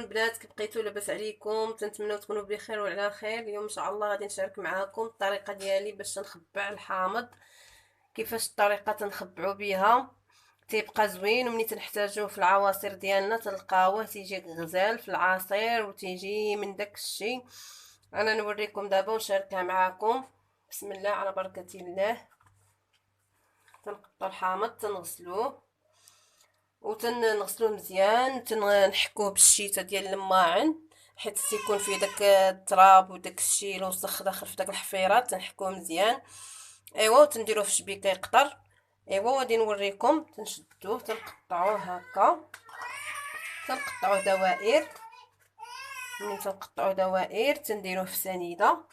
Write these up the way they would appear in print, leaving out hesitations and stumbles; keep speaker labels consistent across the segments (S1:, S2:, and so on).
S1: البنات؟ كي بقيتوا لاباس عليكم؟ تنتمنوا تكونوا بخير وعلى خير. اليوم ان شاء الله غادي نشارك معكم الطريقه ديالي باش نخبع الحامض. كيفاش الطريقه تنخبعوا بها تيبقى زوين، ومني تنحتاجوه في العواصر ديالنا تلقاوه تيجي غزال في العصير وتيجي من داك الشيء. انا نوريكم دابا ونشاركها معكم. بسم الله على بركه الله. تنقطعوا الحامض تنغسلوه وتنغسلوه مزيان، تنحكوه بالشيته ديال الماعن حيت تيكون فيه داك التراب وداك الشيء الوسخ داخل في داك الحفيرات. تنحكوه مزيان ايوا وتنديروه في شبيكه يقطر. ايوا غادي نوريكم. تنشدوه تنقطعوه هكا، تنقطعوه دوائر. ملي تنقطعوه دوائر تنديروه في سنيده،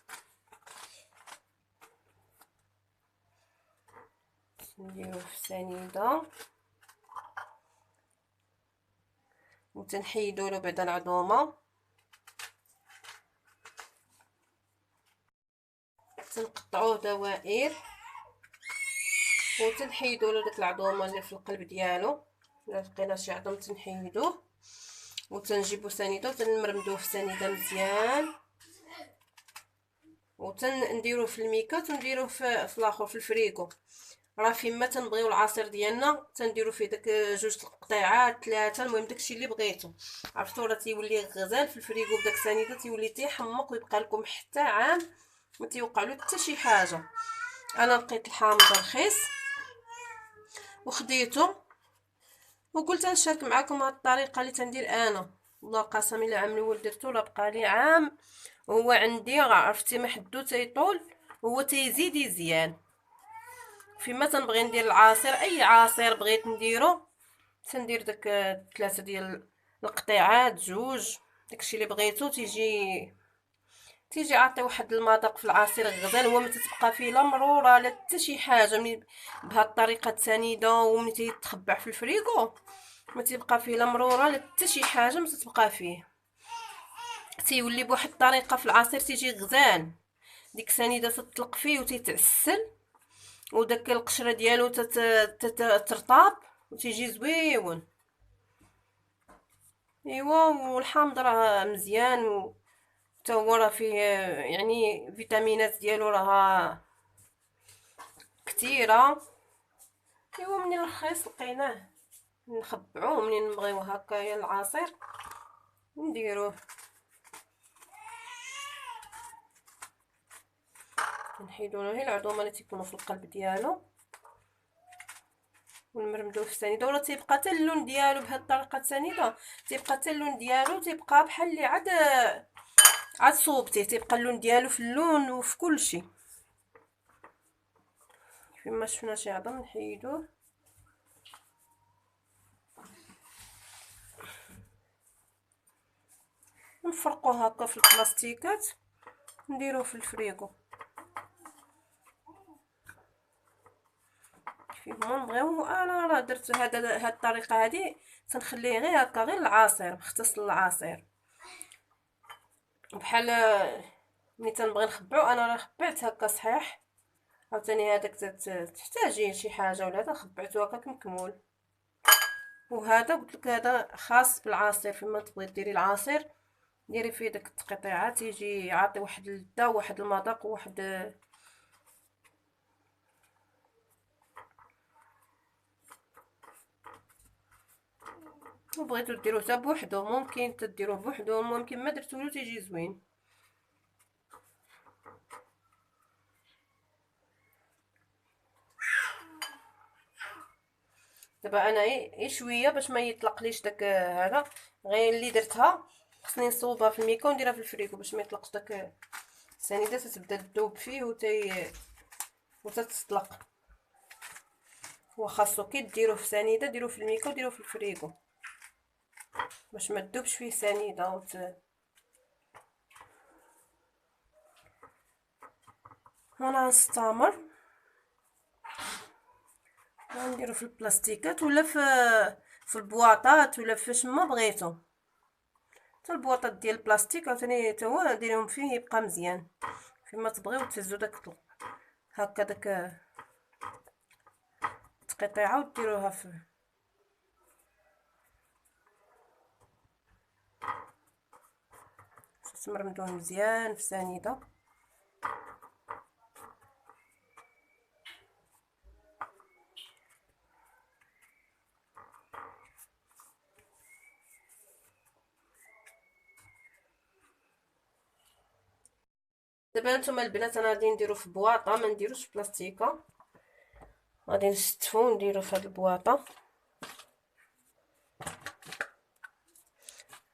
S1: وتنحيدو له بعدا العظومه. تنقطعوه دوائر وتنحيدو له داك العظومه اللي في القلب ديالو. الا لقينا شي عظم تنحيدوه وتنجيبو سنيده وتنمرمدوه في سنيده مزيان، وتنديروه في الميكات ونديروه في الاخر في الفريكو. راه فيما تنبغيو العصير ديالنا تنديرو فيه داك جوج القطيعات ثلاثه، المهم داكشي اللي بغيتو. عرفتو راه تيولي غزال في الفريكو بداك السنيده، تيولي تيحمق ويبقى لكم حتى عام ما تيوقع له حتى شي حاجه. انا لقيت الحامض رخيص وخديته وقلت نشارك معكم هاد الطريقه اللي تندير انا. والله قسم الا عام الاول درتو راه بقى لي عام وهو عندي. عرفتي ما حدو تيطول هو تيزيد يزيان. فيما تنبغي ندير العصير، اي عصير بغيت نديرو تندير داك ثلاثه ديال القطيعات جوج داكشي اللي بغيتو تيجي عطي واحد المذاق في العصير غزال. هو ما تتبقى فيه لا مروره لا حتى شي حاجه. من بهاد الطريقه سنيده وملي تيتخبع في الفريكو ما تيبقى فيه لا مروره لا حتى شي حاجه، ما تتبقى فيه. تيولي بواحد الطريقه في العصير تيجي غزال. ديك سنيده تطلق فيه وتيتعسل وداك القشره ديالو ترطاب وتيجي زويون. ايوا والحامض راه مزيان حتى هو راه فيه يعني فيتامينات ديالو راها كثيره. ايوا منين رخيص لقيناه نخبعوه منين نبغيو هكايا العصير نديروه. نحيدو له العظومه اللي تيكونوا في القلب ديالو ونمرمدوه في السنيده. وراه تيبقى حتى اللون ديالو بهاد الطريقه السنيده تيبقى حتى اللون ديالو تيبقى بحال اللي عاد صوبتيه. تيبقى اللون ديالو في اللون وفي كل شيء. فيما شفنا شي عظم نحيدوه ونفرقوه هكا في البلاستيكات نديروه في الفريكو كيفما نبغيو. انا راه درت هاد الطريقه هادي تنخليه غير هكا غير العصير مختص للعصير. بحال ملي تنبغي نخبعو انا راه خبعت هكا صحيح. عاوتاني هذاك تحتاجي شي حاجه ولا هذا خبعته هكاك مكمول. وهذا قلت لك هذا خاص بالعصير. فيما تبغي ديري العصير ديري فيه داك التقطيعات يجي يعطي واحد اللذه وواحد المذاق وواحد. وبغيتو ديروه حتى بوحدو ممكن تديروه بوحدو، ممكن ما درتولو تيجي زوين. دابا انا شويه باش ما يطلقليش داك هذا غير اللي درتها خصني نصوبها في الميكا ونديرها في الفريكو باش ما يطلقش داك السنيده تتبدا تذوب فيه وتتطلق. وخاصو كي ديروه في سنيده ديروه في الميكا وديروه في الفريكو باش ما تذوبش فيه سنيده وانا نستمر نديرو في البلاستيكات ولا في البواطات ولا فاش ما بغيتو. حتى البواطات ديال البلاستيك عاوتاني حتى هو ديريهم فيه يبقى مزيان. فيما تبغيو تهزو داك هكا داك التقطيعه وديروها في تمرمدوه مزيان في سنيده. دابا نتوما البنات انا غادي نديرو في بواطه، ما نديروش في بلاستيكه، غادي نستفو نديرو في هاد البواطه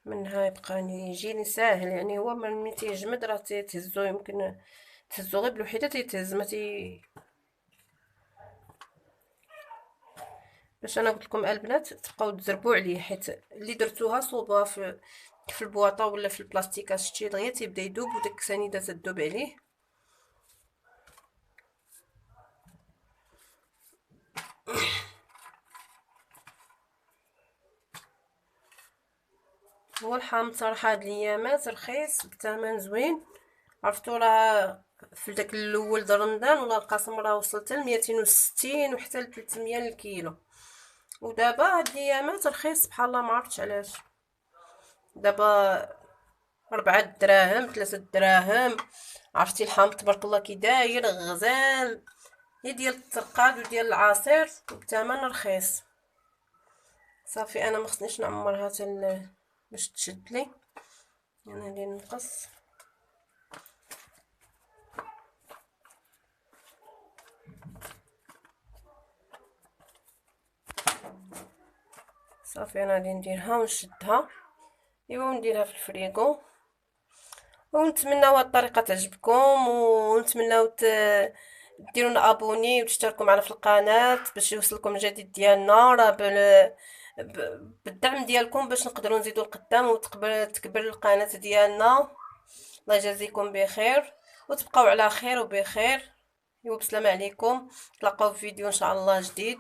S1: منها يبقى يجيني ساهل. يعني هو ملي تيجمد راه تهزو، يمكن تهزو غير بالوحده تيتهز ما باش انا قلت لكم البنات تبقاو تزربوا عليه، حيت اللي درتوها صوبوها في البواطه ولا في البلاستيكه، شتي دغيا تيبدا يذوب وديك السنيده تذوب عليه. هو الحامض صراحه هاد الايامات رخيص بثمن زوين. عرفتو راه في داك الاول د رمضان ولا القسم راه وصلت ل 260 وحتى ل 300 الكيلو، ودابا هاد الايامات رخيص بحال الله، ما عرفتش علاش. دابا 4 دراهم 3 دراهم. عرفتي الحامض تبارك الله كي داير غزال، هي ديال الترقاد وديال العصير وبثمن رخيص. صافي انا ما خصنيش نعمرها باش تشد لي. انا ندير نقص. صافي انا غادي نديرها ونشدها ايوا ونديرها في الفريغو. ونتمناو هاد الطريقه تعجبكم، ونتمناو ديرونا ابوني وتشتركوا معنا في القناه باش يوصلكم الجديد ديالنا. راه بالدعم ديالكم باش نقدروا نزيدوا القدام وتكبر القناه ديالنا. الله يجازيكم بخير وتبقاو على خير وبخير. وبسلام عليكم، تلاقاو في فيديو ان شاء الله جديد.